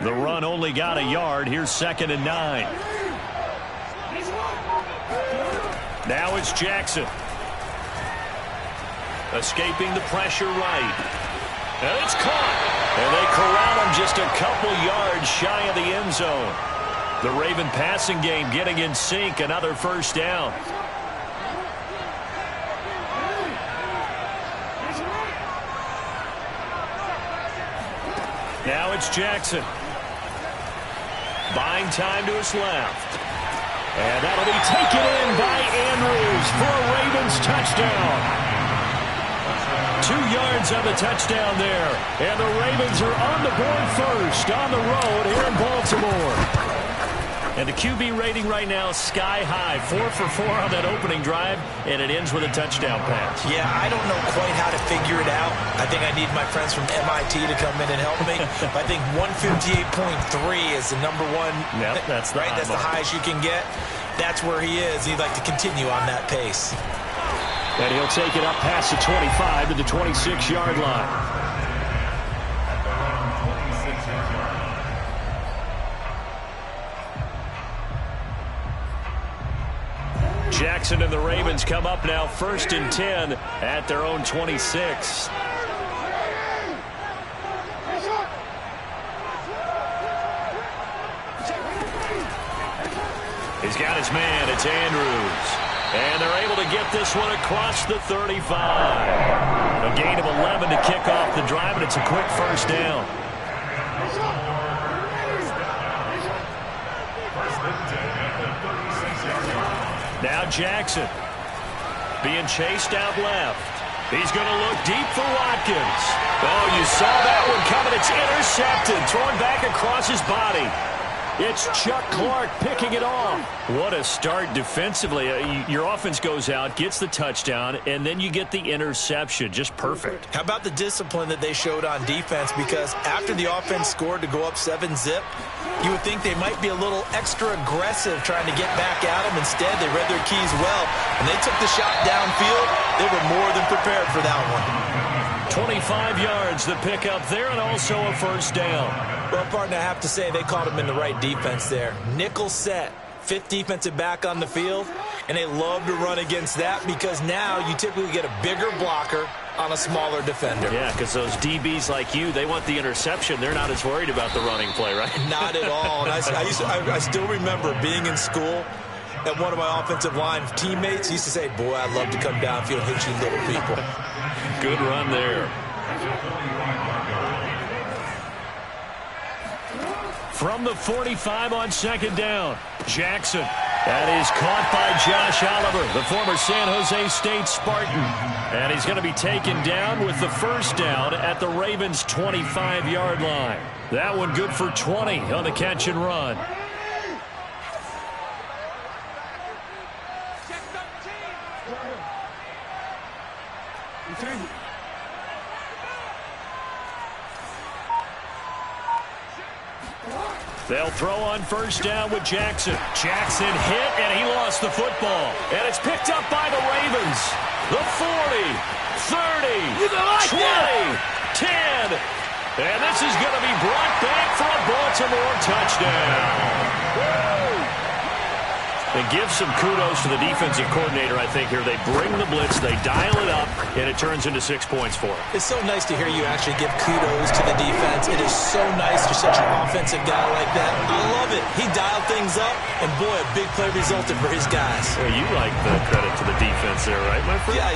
The run only got a yard. Here's 2nd and 9. Now it's Jackson. Escaping the pressure right. And it's caught. And they corral him just a couple yards shy of the end zone. The Raven passing game getting in sync. Another first down. Now it's Jackson. Buying time to his left. And that'll be taken in by Andrews for a Ravens touchdown. 2 yards on the touchdown there. And the Ravens are on the board first on the road here in Baltimore. And the QB rating right now sky high. 4 for 4 on that opening drive, and it ends with a touchdown pass. Yeah, I don't know quite how to figure it out. I think I need my friends from MIT to come in and help me. I think 158.3 is the number one. Yep, that's the right. That's the highest you can get. That's where he is. He'd like to continue on that pace. And he'll take it up past the 25 to the 26-yard line. Jackson and the Ravens come up now 1st and 10 at their own 26. He's got his man. It's Andrews. And they're able to get this one across the 35. A gain of 11 to kick off the drive, and it's a quick first down. Now Jackson being chased out left. He's going to look deep for Watkins. Oh, you saw that one coming. It's intercepted. Thrown back across his body. It's Chuck Clark picking it off. What a start defensively. Your offense goes out, gets the touchdown, and then you get the interception. Just perfect. How about the discipline that they showed on defense? Because after the offense scored to go up 7-zip, you would think they might be a little extra aggressive trying to get back at them. Instead, they read their keys well, and they took the shot downfield. They were more than prepared for that one. 25 yards the pickup there, and also a first down. Well, partner, I have to say they caught him in the right defense there. Nickel set, 5th defensive back on the field, and they love to run against that because now you typically get a bigger blocker on a smaller defender. Yeah, because those DBs like you, they want the interception. They're not as worried about the running play, right? Not at all. And I still remember being in school, and one of my offensive line teammates used to say, boy, I'd love to come downfield and hit you little people. Good run there. From the 45 on 2nd down, Jackson. That is caught by Josh Oliver, the former San Jose State Spartan. And he's going to be taken down with the first down at the Ravens' 25-yard line. That one good for 20 on the catch and run. They'll throw on first down with Jackson. Jackson hit, and he lost the football. And it's picked up by the Ravens. The 40, 30, 20, 10. And this is going to be brought back for a Baltimore touchdown. And give some kudos to the defensive coordinator, I think, here. They bring the blitz, they dial it up, and it turns into 6 points for them. It's so nice to hear you actually give kudos to the defense. It is so nice for such an offensive guy like that. I love it. He dialed things up, and boy, a big play resulted for his guys. Well, you like the credit to the defense there, right, my friend? Yeah,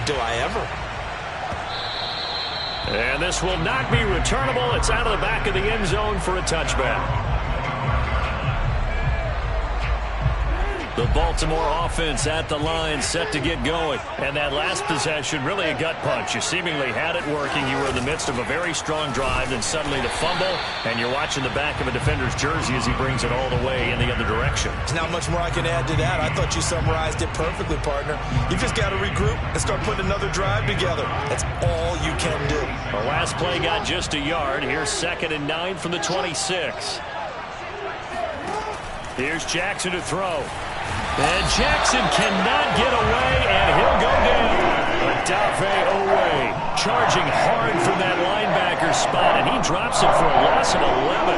do I ever? And this will not be returnable. It's out of the back of the end zone for a touchback. The Baltimore offense at the line, set to get going. And that last possession, really a gut punch. You seemingly had it working. You were in the midst of a very strong drive, then suddenly the fumble, and you're watching the back of a defender's jersey as he brings it all the way in the other direction. There's not much more I can add to that. I thought you summarized it perfectly, partner. You just got to regroup and start putting another drive together. That's all you can do. The last play got just a yard. Here's 2nd and 9 from the 26. Here's Jackson to throw. And Jackson cannot get away, and he'll go down. Adave Owe charging hard from that linebacker spot, and he drops it for a loss of 11.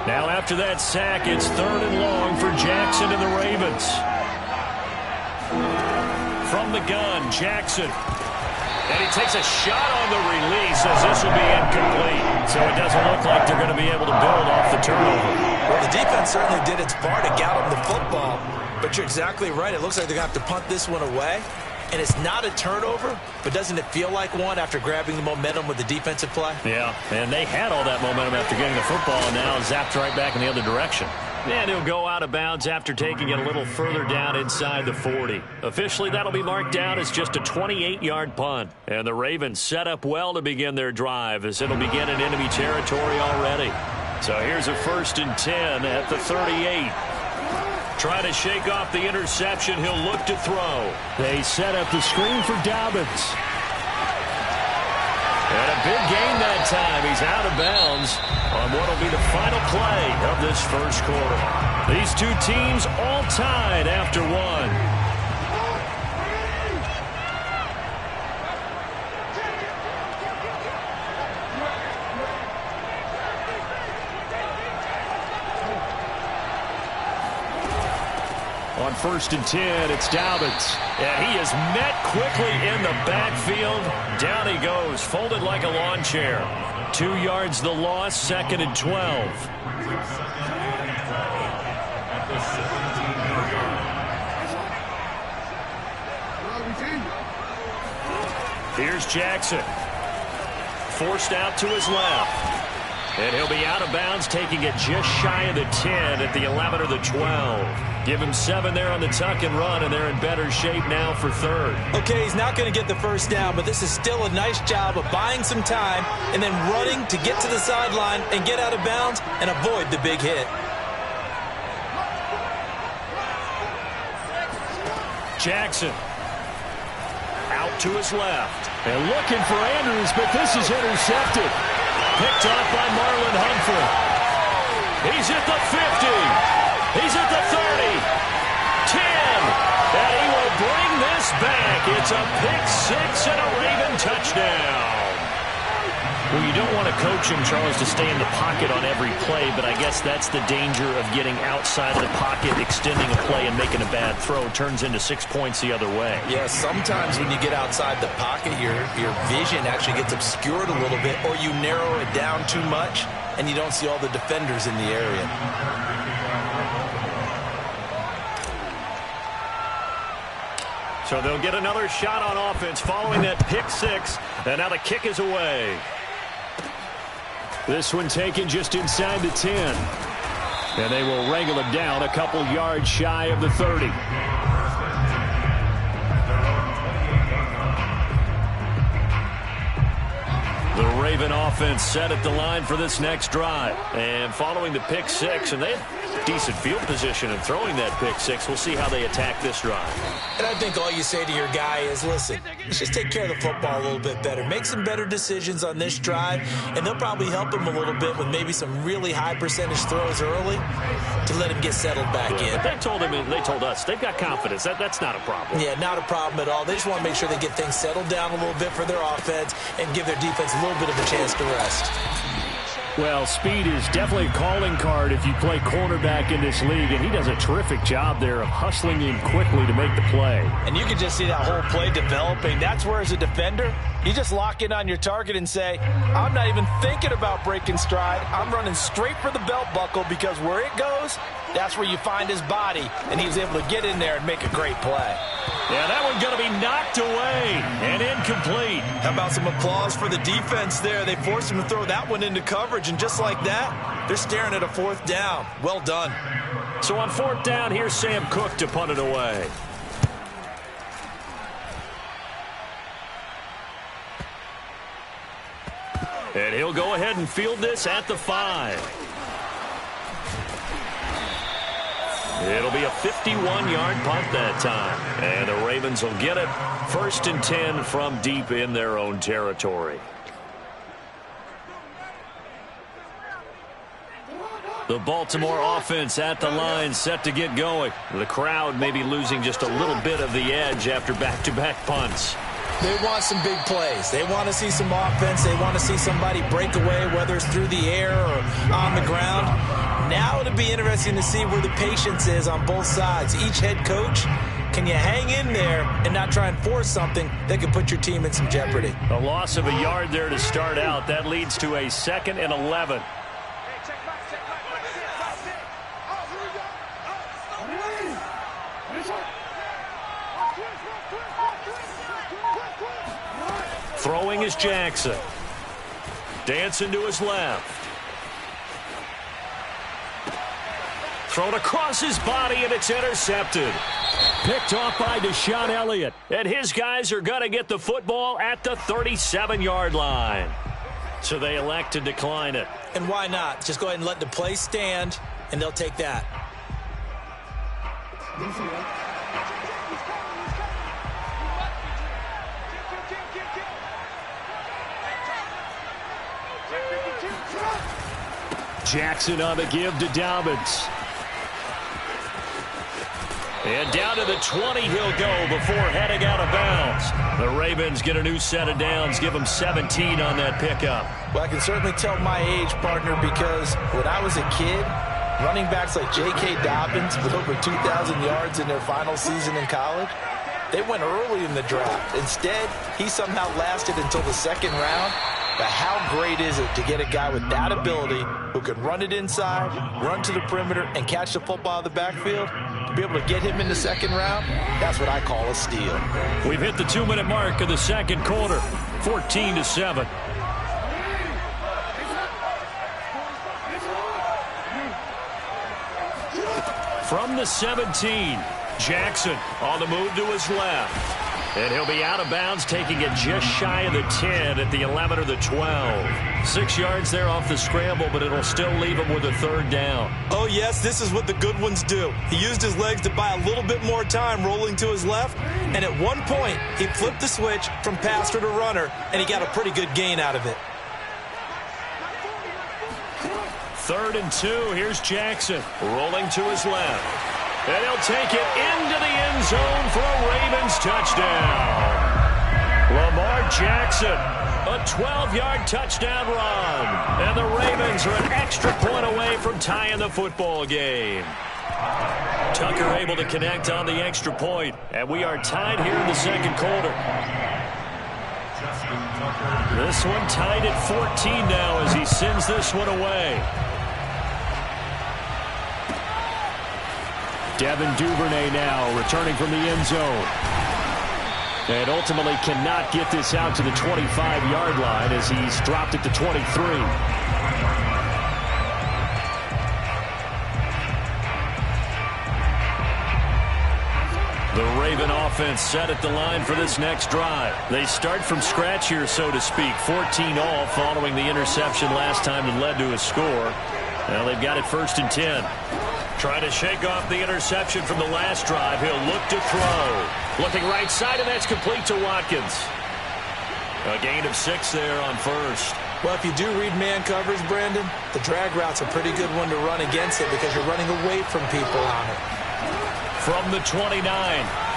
Now after that sack, it's 3rd and long for Jackson and the Ravens. From the gun, Jackson. And he takes a shot on the release as this will be incomplete. So it doesn't look like they're going to be able to build off the turnover. Well, the defense certainly did its part to gallop the football. But you're exactly right. It looks like they're going to have to punt this one away. And it's not a turnover, but doesn't it feel like one after grabbing the momentum with the defensive play? Yeah, and they had all that momentum after getting the football, and now zapped right back in the other direction. And he'll go out of bounds after taking it a little further down inside the 40. Officially, that'll be marked down as just a 28-yard punt. And the Ravens set up well to begin their drive as it'll begin in enemy territory already. So here's a 1st and 10 at the 38. Trying to shake off the interception, he'll look to throw. They set up the screen for Dobbins. And a big gain that time. He's out of bounds on what will be the final play of this first quarter. These two teams all tied after one. On 1st and 10, it's Dobbins. And he is met quickly in the backfield. Down he goes, folded like a lawn chair. 2 yards the loss, 2nd and 12. Here's Jackson. Forced out to his left. And he'll be out of bounds, taking it just shy of the 10 at the 11 or the 12. Give him 7 there on the tuck and run, and they're in better shape now for 3rd. Okay, he's not going to get the first down, but this is still a nice job of buying some time and then running to get to the sideline and get out of bounds and avoid the big hit. Jackson out to his left. And looking for Andrews, but this is intercepted. Picked off by Marlon Humphrey. He's at the 50. He's at the 30. 10. And he will bring this back. It's a pick 6 and a Raven touchdown. Well, you don't want to coach him, Charles, to stay in the pocket on every play, but I guess that's the danger of getting outside of the pocket, extending a play, and making a bad throw. It turns into 6 points the other way. Yeah, sometimes when you get outside the pocket, your vision actually gets obscured a little bit, or you narrow it down too much, and you don't see all the defenders in the area. So they'll get another shot on offense following that pick 6, and now the kick is away. This one taken just inside the 10. And they will wrangle it down a couple yards shy of the 30. The Raven offense set at the line for this next drive. And following the pick 6, and they have decent field position in throwing that pick 6. We'll see how they attack this drive. And I think all you say to your guy is, listen, let's just take care of the football a little bit better. Make some better decisions on this drive, and they'll probably help him a little bit with maybe some really high percentage throws early to let him get settled back in. But they told us they've got confidence. That's not a problem. Yeah, not a problem at all. They just want to make sure they get things settled down a little bit for their offense and give their defense a little bit of a chance to rest. Well, speed is definitely a calling card if you play cornerback in this league, and he does a terrific job there of hustling in quickly to make the play. And you can just see that whole play developing. That's where, as a defender, you just lock in on your target and say, I'm not even thinking about breaking stride. I'm running straight for the belt buckle, because where it goes, that's where you find his body. And he was able to get in there and make a great play. Yeah, that one's going to be knocked away and incomplete. How about some applause for the defense there? They forced him to throw that one into coverage, and just like that, they're staring at a 4th down. Well done. So on 4th down, here's Sam Cook to punt it away. And he'll go ahead and field this at the 5. It'll be a 51-yard punt that time. And the Ravens will get it. 1st and 10 from deep in their own territory. The Baltimore offense at the line, set to get going. The crowd may be losing just a little bit of the edge after back-to-back punts. They want some big plays. They want to see some offense. They want to see somebody break away, whether it's through the air or on the ground. Now it'll be interesting to see where the patience is on both sides. Each head coach, can you hang in there and not try and force something that could put your team in some jeopardy? A loss of a yard there to start out. That leads to a 2nd and 11. Throwing is Jackson. Dancing to his left. Thrown across his body, and it's intercepted. Picked off by Deshaun Elliott. And his guys are going to get the football at the 37-yard line. So they elect to decline it. And why not? Just go ahead and let the play stand, and they'll take that. Jackson on the give to Dobbins. And down to the 20 he'll go before heading out of bounds. The Ravens get a new set of downs, give them 17 on that pickup. Well, I can certainly tell my age, partner, because when I was a kid, running backs like J.K. Dobbins with over 2,000 yards in their final season in college, they went early in the draft. Instead, he somehow lasted until the 2nd round. But how great is it to get a guy with that ability who can run it inside, run to the perimeter, and catch the football in the backfield? To be able to get him in the 2nd round, that's what I call a steal. We've hit the 2-minute mark of the 2nd quarter, 14-7. From the 17, Jackson on the move to his left. And he'll be out of bounds, taking it just shy of the 10 at the 11 or the 12. 6 yards there off the scramble, but it'll still leave him with a 3rd down. Oh, yes, this is what the good ones do. He used his legs to buy a little bit more time rolling to his left, and at one point, he flipped the switch from passer to runner, and he got a pretty good gain out of it. 3rd and 2, here's Jackson, rolling to his left. And he'll take it into the end zone for a Ravens touchdown. Lamar Jackson, a 12-yard touchdown run. And the Ravens are an extra point away from tying the football game. Tucker able to connect on the extra point. And we are tied here in the 2nd quarter. This one tied at 14 now as he sends this one away. Devin Duvernay now returning from the end zone. And ultimately cannot get this out to the 25-yard line as he's dropped it to 23. The Raven offense set at the line for this next drive. They start from scratch here, so to speak. 14 all following the interception last time that led to a score. Now they've got it 1st and 10. Trying to shake off the interception from the last drive. He'll look to throw. Looking right side, and that's complete to Watkins. A gain of 6 there on 1st. Well, if you do read man coverage, Brandon, the drag route's a pretty good one to run against it because you're running away from people on it. From the 29,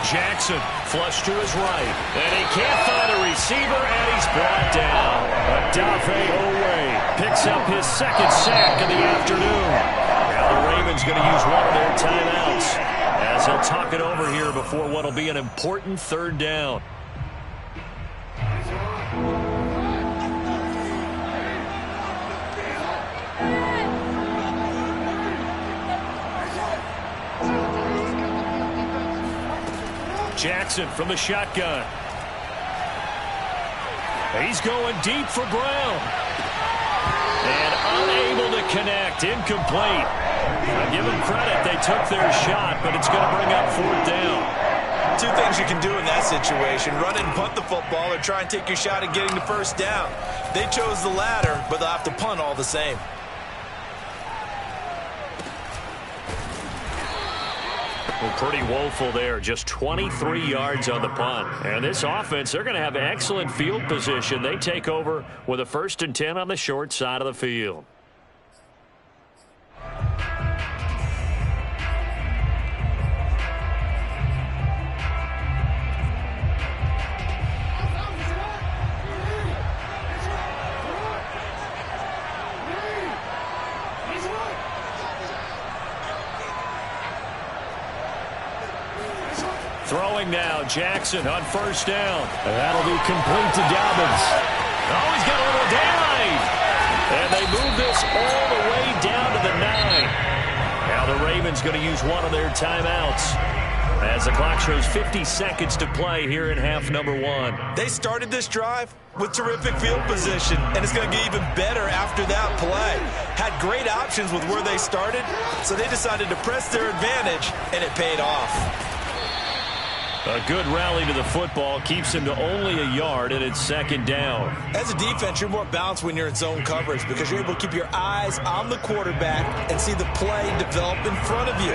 Jackson flush to his right. And he can't find a receiver, and he's brought down. Adafe Owe picks up his 2nd sack of the afternoon. Now the Ravens going to use one of their timeouts as he'll talk it over here before what will be an important 3rd down. Jackson from the shotgun. He's going deep for Brown. And unable to connect. Incomplete. I give them credit. They took their shot, but it's going to bring up 4th down. 2 things you can do in that situation. Run and punt the football or try and take your shot at getting the 1st down. They chose the latter, but they'll have to punt all the same. Well, pretty woeful there. Just 23 yards on the punt. And this offense, they're going to have excellent field position. They take over with a 1st and 10 on the short side of the field. Throwing now, Jackson on first down. And that'll be complete to Dobbins. Oh, he's got a little daylight. And they move this all the way down to the 9. Now the Ravens going to use one of their timeouts as the clock shows 50 seconds to play here in half number 1. They started this drive with terrific field position, and it's going to get even better after that play. Had great options with where they started, so they decided to press their advantage, and it paid off. A good rally to the football keeps him to only a yard, and it's second down. As a defense, you're more balanced when you're in zone coverage because you're able to keep your eyes on the quarterback and see the play develop in front of you.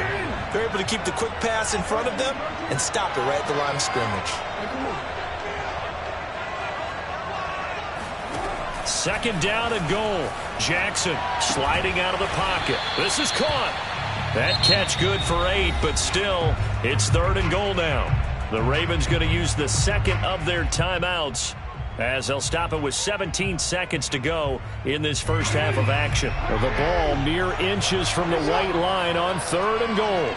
They're able to keep the quick pass in front of them and stop it right at the line of scrimmage. Second down and goal. Jackson sliding out of the pocket. This is caught. That catch good for 8, but still, it's third and goal now. The Ravens going to use the second of their timeouts as they'll stop it with 17 seconds to go in this first half of action. The ball mere inches from the white line on third and goal.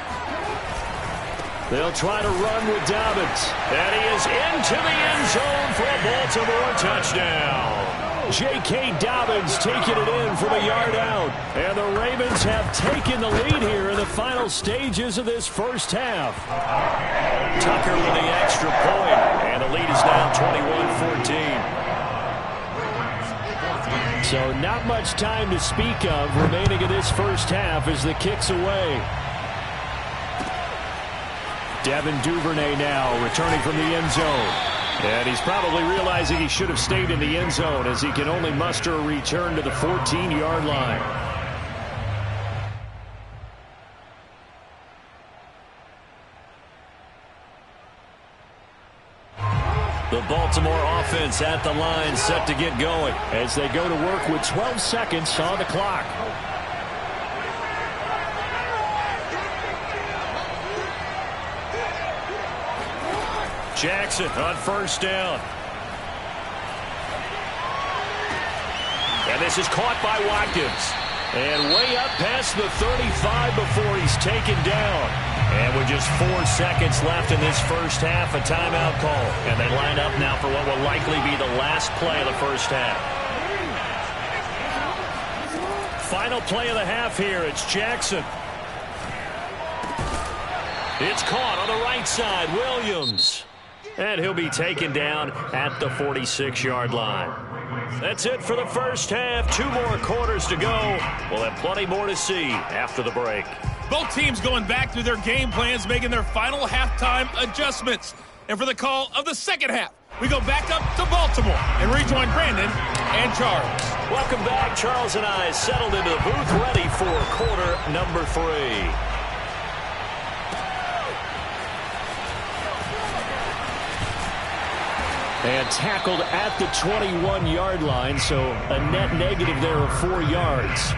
They'll try to run with Dobbins. And he is into the end zone for a Baltimore touchdown. J.K. Dobbins taking it in from a yard out. And the Ravens have taken the lead here in the final stages of this first half. Tucker with the extra point. And the lead is now 21-14. So not much time to speak of remaining in this first half as the kick's away. Devin Duvernay now returning from the end zone. And he's probably realizing he should have stayed in the end zone as he can only muster a return to the 14-yard line. The Baltimore offense at the line set to get going as they go to work with 12 seconds on the clock. Jackson on first down. And this is caught by Watkins. And way up past the 35 before he's taken down. And with just 4 seconds left in this first half, a timeout call. And they line up now for what will likely be the last play of the first half. Final play of the half here. It's Jackson. It's caught on the right side. Williams. And he'll be taken down at the 46-yard line. That's it for the first half. 2 more quarters to go. We'll have plenty more to see after the break. Both teams going back through their game plans, making their final halftime adjustments. And for the call of the second half, we go back up to Baltimore and rejoin Brandon and Charles. Welcome back. Charles and I settled into the booth, ready for quarter number 3. And tackled at the 21-yard line, so a net negative there of 4 yards.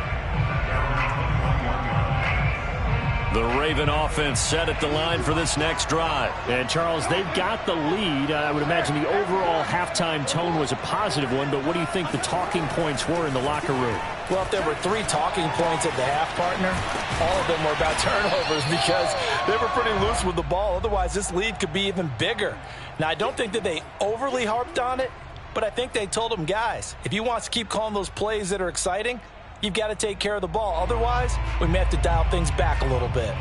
The Raven offense set at the line for this next drive. And, Charles, they've got the lead. I would imagine the overall halftime tone was a positive one, but what do you think the talking points were in the locker room? Well, if there were 3 talking points at the half, partner, all of them were about turnovers because they were pretty loose with the ball. Otherwise, this lead could be even bigger. Now, I don't think that they overly harped on it, but I think they told them, guys, if you want to keep calling those plays that are exciting, you've got to take care of the ball. Otherwise, we may have to dial things back a little bit.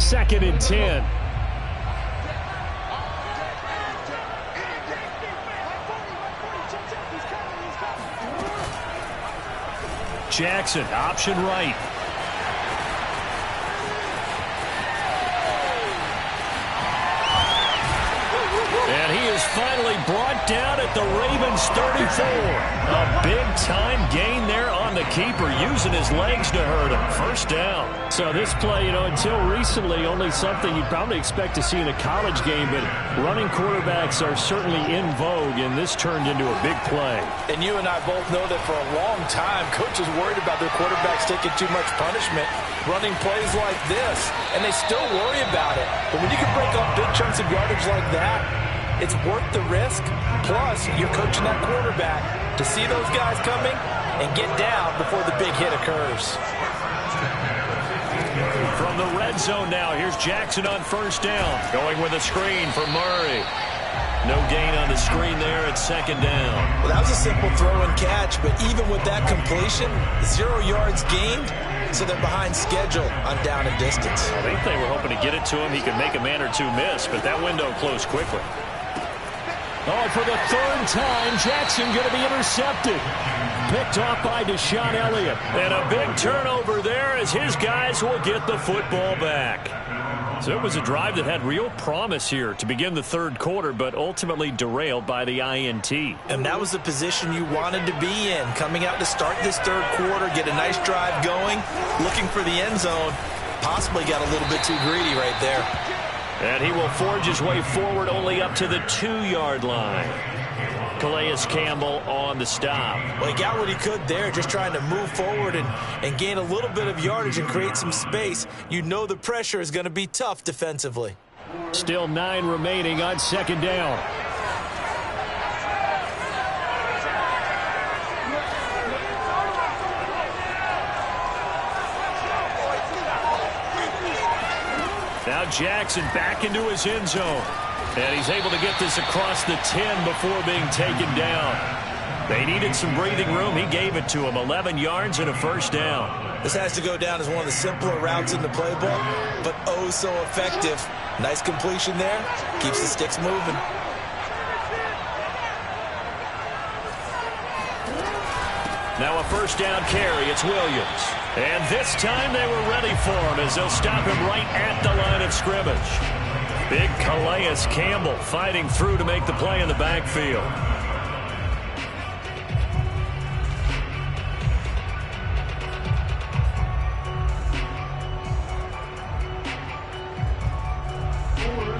Second and 10. Jackson, option right. And he is finally brought down at the Ravens 34. A big-time gain there on the keeper, using his legs to hurt him. First down. So this play, until recently, only something you'd probably expect to see in a college game, but running quarterbacks are certainly in vogue, and this turned into a big play. And you and I both know that for a long time, coaches worried about their quarterbacks taking too much punishment, running plays like this, and they still worry about it. But when you can break up big chunks of yardage like that, it's worth the risk. Plus, you're coaching that quarterback to see those guys coming and get down before the big hit occurs. From the red zone now, here's Jackson on first down. Going with a screen for Murray. No gain on the screen there at second down. Well, that was a simple throw and catch, but even with that completion, 0 yards gained, so they're behind schedule on down and distance. I think they were hoping to get it to him. He could make a man or two miss, but that window closed quickly. Oh, for the third time, Jackson going to be intercepted. Picked off by Deshaun Elliott. And a big turnover there as his guys will get the football back. So it was a drive that had real promise here to begin the third quarter, but ultimately derailed by the INT. And that was the position you wanted to be in, coming out to start this third quarter, get a nice drive going, looking for the end zone. Possibly got a little bit too greedy right there. And he will forge his way forward only up to the 2-yard line. Calais Campbell on the stop. Well, he got what he could there, just trying to move forward and gain a little bit of yardage and create some space. You know the pressure is going to be tough defensively. Still 9 remaining on second down. Now Jackson back into his end zone. And he's able to get this across the 10 before being taken down. They needed some breathing room. He gave it to him. 11 yards and a first down. This has to go down as one of the simpler routes in the playbook, but oh so effective. Nice completion there. Keeps the sticks moving. Now a first down carry. It's Williams. And this time they were ready for him as they'll stop him right at the line of scrimmage. Big Calais Campbell fighting through to make the play in the backfield.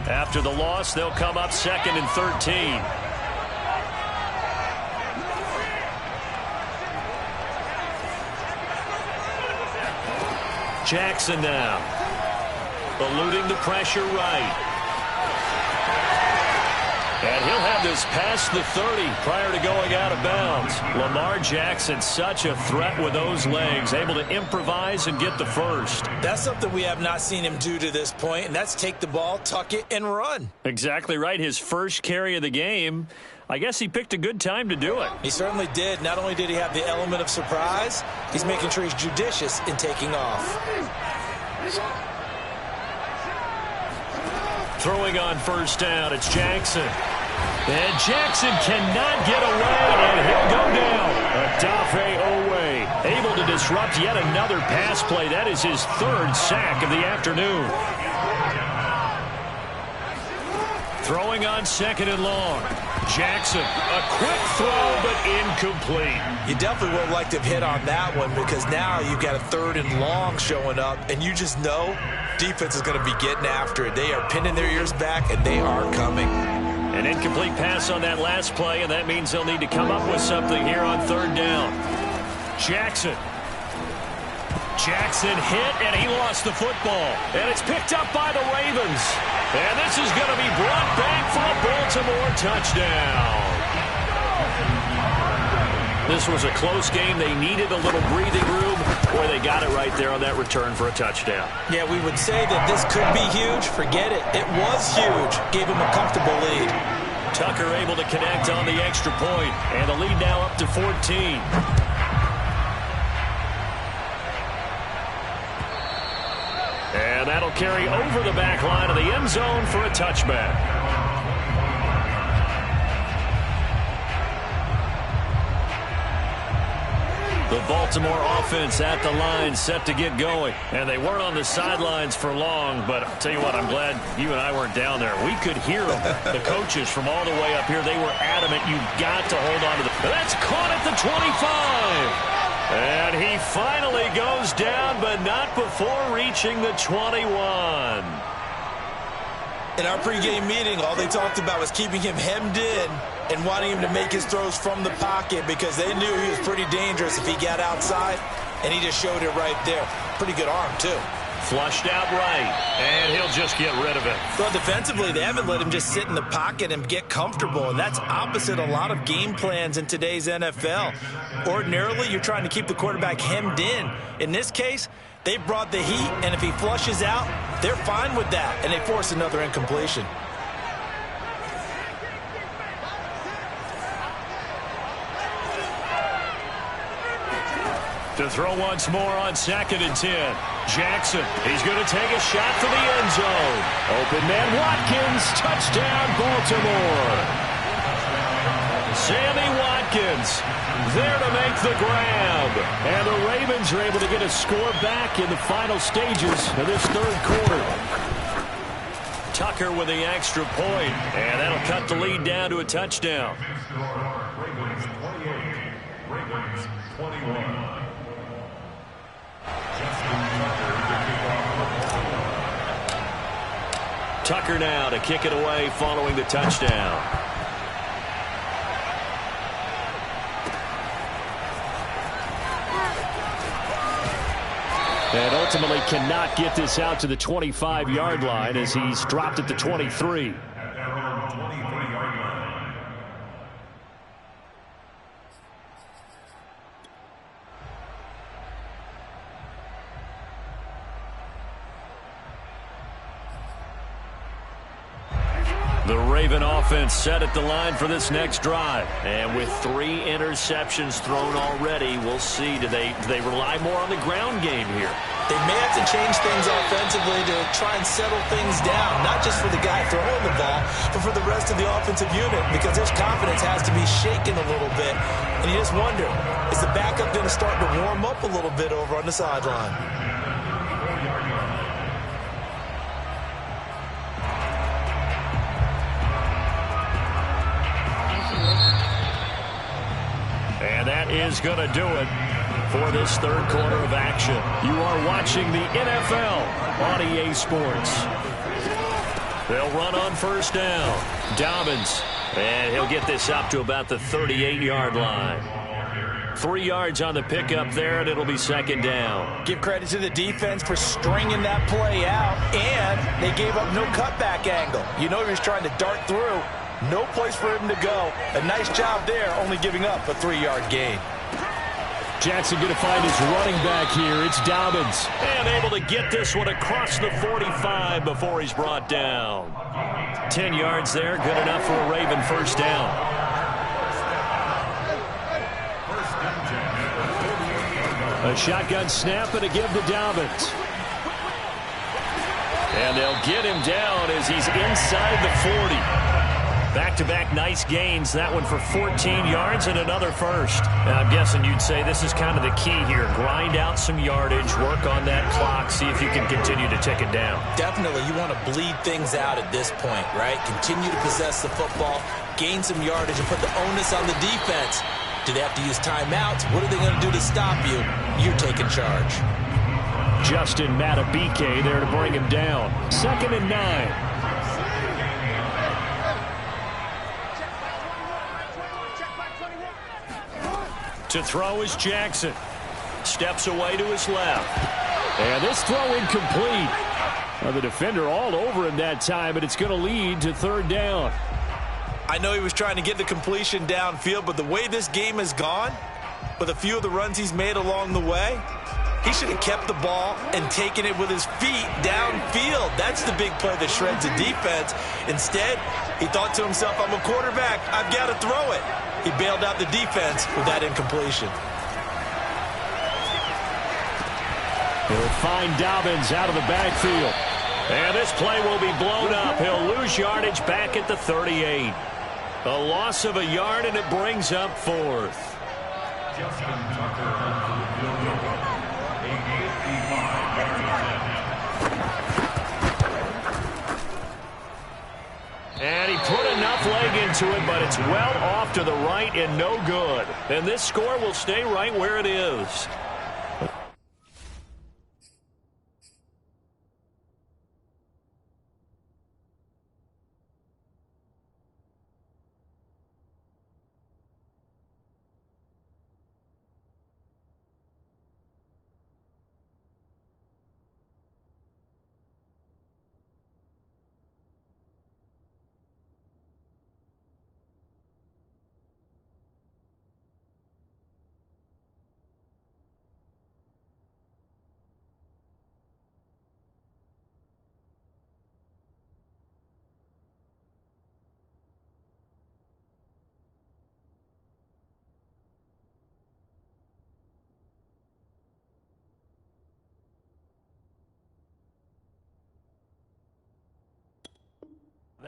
After the loss, they'll come up 2nd and 13. Jackson now, eluding the pressure right. And he'll have this past the 30 prior to going out of bounds. Lamar Jackson, such a threat with those legs, able to improvise and get the first. That's something we have not seen him do to this point, and that's take the ball, tuck it, and run. Exactly right. His first carry of the game. I guess he picked a good time to do it. He certainly did. Not only did he have the element of surprise, he's making sure he's judicious in taking off. Throwing on first down, it's Jackson. And Jackson cannot get away, and he'll go down. Odafe Owe, able to disrupt yet another pass play. That is his 3rd sack of the afternoon. Throwing on 2nd and long. Jackson, a quick throw, but incomplete. You definitely would have liked to have hit on that one because now you've got a 3rd and long showing up, and you just know defense is going to be getting after it. They are pinning their ears back, and they are coming. An incomplete pass on that last play, and that means they'll need to come up with something here on 3rd down. Jackson hit, and he lost the football. And it's picked up by the Ravens. And this is going to be brought back for a Baltimore touchdown. This was a close game. They needed a little breathing room. Boy, they got it right there on that return for a touchdown. Yeah, we would say that this could be huge. Forget it. It was huge. Gave him a comfortable lead. Tucker able to connect on the extra point. And the lead now up to 14. And that'll carry over the back line of the end zone for a touchback. The Baltimore offense at the line, set to get going. And they weren't on the sidelines for long, but I'll tell you what, I'm glad you and I weren't down there. We could hear them. The coaches from all the way up here, they were adamant. You've got to hold on to the... That's caught at the 25. And he finally goes down, but not before reaching the 21. In our pregame meeting, all they talked about was keeping him hemmed in and wanting him to make his throws from the pocket because they knew he was pretty dangerous if he got outside, and he just showed it right there. Pretty good arm, too. Flushed out right, and he'll just get rid of it. Well, defensively, they haven't let him just sit in the pocket and get comfortable, and that's opposite a lot of game plans in today's NFL. Ordinarily, you're trying to keep the quarterback hemmed in. In this case, they brought the heat, and if he flushes out, they're fine with that, and they force another incompletion. To throw once more on 2nd and 10. Jackson, he's going to take a shot for the end zone. Open man Watkins, touchdown Baltimore. Sammy Watkins there to make the grab. And the Ravens are able to get a score back in the final stages of this third quarter. Tucker with the extra point, and that'll cut the lead down to a touchdown. Ravens 28, Ravens 21. Tucker now to kick it away following the touchdown. And ultimately cannot get this out to the 25-yard line as he's dropped at the 23. The Raven offense set at the line for this next drive. And with 3 interceptions thrown already, we'll see. Do they rely more on the ground game here? They may have to change things offensively to try and settle things down, not just for the guy throwing the ball, but for the rest of the offensive unit, because his confidence has to be shaken a little bit. And you just wonder, is the backup going to start to warm up a little bit over on the sideline? And that is going to do it for this third quarter of action. You are watching the NFL on EA Sports. They'll run on first down. Dobbins, and he'll get this up to about the 38-yard line. 3 yards on the pickup there, and it'll be second down. Give credit to the defense for stringing that play out, and they gave up no cutback angle. You know he was trying to dart through. No place for him to go. A nice job there, only giving up a 3-yard gain. Jackson going to find his running back here. It's Dobbins. And able to get this one across the 45 before he's brought down. 10 yards there, good enough for a Raven first down. A shotgun snap and a give to Dobbins. And they'll get him down as he's inside the 40. Back-to-back nice gains. That one for 14 yards and another first. Now, I'm guessing you'd say this is kind of the key here. Grind out some yardage, work on that clock, see if you can continue to tick it down. Definitely. You want to bleed things out at this point, right? Continue to possess the football, gain some yardage, and put the onus on the defense. Do they have to use timeouts? What are they going to do to stop you? You're taking charge. Justin Matabike there to bring him down. 2nd and 9. To throw is Jackson. Steps away to his left. And this throw incomplete. Well, the defender all over him that time, but it's going to lead to third down. I know he was trying to get the completion downfield, but the way this game has gone, with a few of the runs he's made along the way, he should have kept the ball and taken it with his feet downfield. That's the big play that shreds the defense. Instead, he thought to himself, I'm a quarterback. I've got to throw it. He bailed out the defense with that incompletion. He'll find Dobbins out of the backfield. And this play will be blown up. He'll lose yardage back at the 38. A loss of a yard, and it brings up 4th. Justin Tucker onto the field goal. A 55-yard attempt. And he put enough leg into it, but it's well off to the right and no good. And this score will stay right where it is.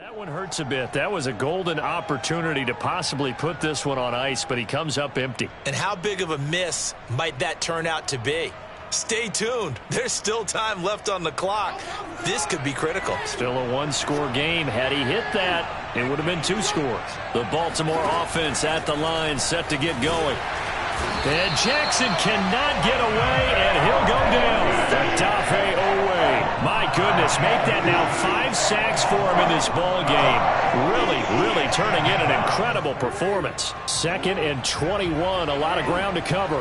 That one hurts a bit. That was a golden opportunity to possibly put this one on ice, but he comes up empty. And how big of a miss might that turn out to be? Stay tuned. There's still time left on the clock. This could be critical. Still a one-score game. Had he hit that, it would have been 2 scores. The Baltimore offense at the line, set to get going. And Jackson cannot get away, and he'll go down. Dafe away. My goodness, make that now 5 sacks for him in this ball game. Really turning in an incredible performance. 2nd and 21, a lot of ground to cover.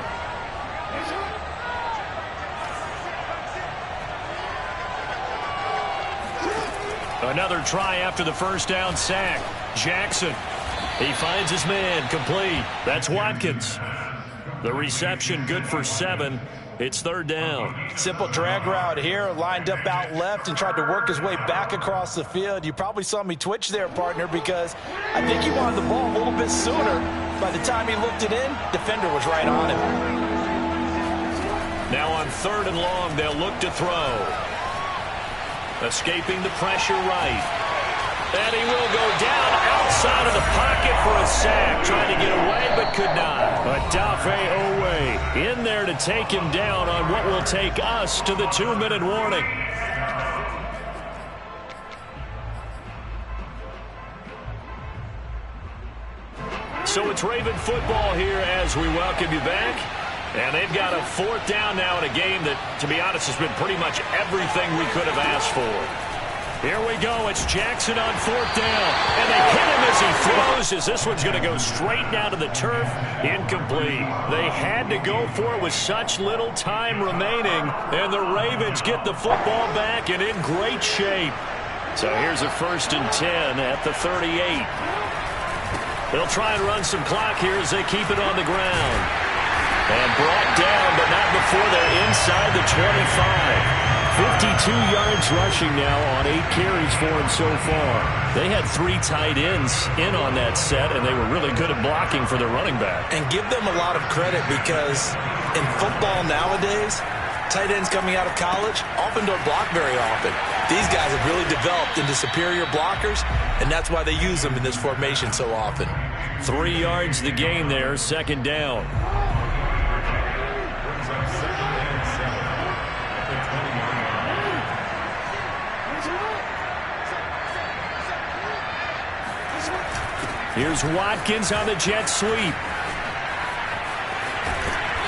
Another try after the first down sack. Jackson, he finds his man, complete. That's Watkins. The reception good for 7. It's 3rd down. Simple drag route here, lined up out left and tried to work his way back across the field. You probably saw me twitch there, partner, because I think he wanted the ball a little bit sooner. By the time he looked it in, defender was right on him. Now on 3rd and long, they'll look to throw. Escaping the pressure right. And he will go down outside of the pocket for a sack. Trying to get away, but could not. But Dafe away in there to take him down on what will take us to the 2-minute warning. So it's Raven football here as we welcome you back. And they've got a 4th down now in a game that, to be honest, has been pretty much everything we could have asked for. Here we go. It's Jackson on 4th down. And they hit him as he throws, as this one's going to go straight down to the turf. Incomplete. They had to go for it with such little time remaining. And the Ravens get the football back and in great shape. So here's a 1st and 10 at the 38. They'll try and run some clock here as they keep it on the ground. And brought down, but not before they're inside the 25. 52 yards rushing now on 8 carries for him so far. They had 3 tight ends in on that set, and they were really good at blocking for their running back. And give them a lot of credit because in football nowadays, tight ends coming out of college often don't block very often. These guys have really developed into superior blockers, and that's why they use them in this formation so often. 3 yards the gain there, 2nd down. Here's Watkins on the jet sweep.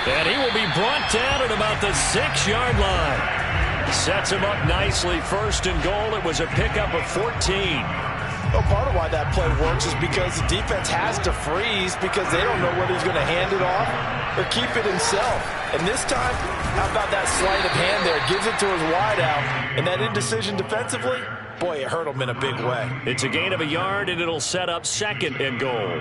And he will be brought down at about the 6-yard line. Sets him up nicely. 1st and goal. It was a pickup of 14. Well, part of why that play works is because the defense has to freeze because they don't know whether he's going to hand it off or keep it himself. And this time, how about that sleight of hand there? Gives it to his wideout. And that indecision defensively, boy, it hurt him in a big way. It's a gain of a yard, and it'll set up 2nd and goal.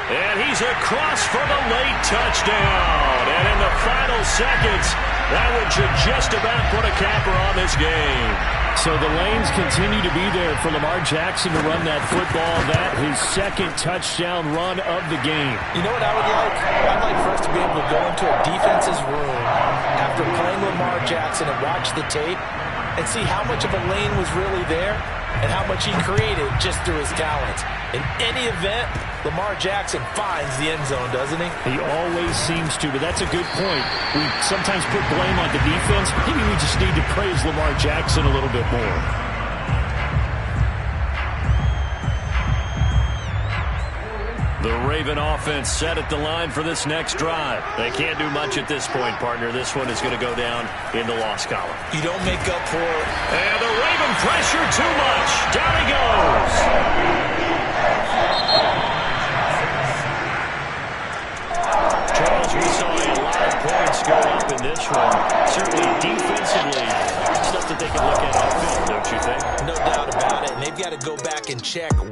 And he's across for the late touchdown. And in the final seconds, that one should just about put a capper on this game. So the lanes continue to be there for Lamar Jackson to run that football. That his 2nd touchdown run of the game. You know what I would like? I'd like for us to be able to go into a defense's room after playing Lamar Jackson and watch the tape and see how much of a lane was really there and how much he created just through his talents. In any event, Lamar Jackson finds the end zone, doesn't he? He always seems to, but that's a good point. We sometimes put blame on the defense. Maybe we just need to praise Lamar Jackson a little bit more. The Raven offense set at the line for this next drive. They can't do much at this point, partner. This one is going to go down in the loss column. You don't make up for it. And the Raven pressure too much. Down he goes. Charles, we saw a lot of points go up in this one. Certainly defensively, stuff that they can look at on film, don't you think? No doubt about it. And they've got to go back and check where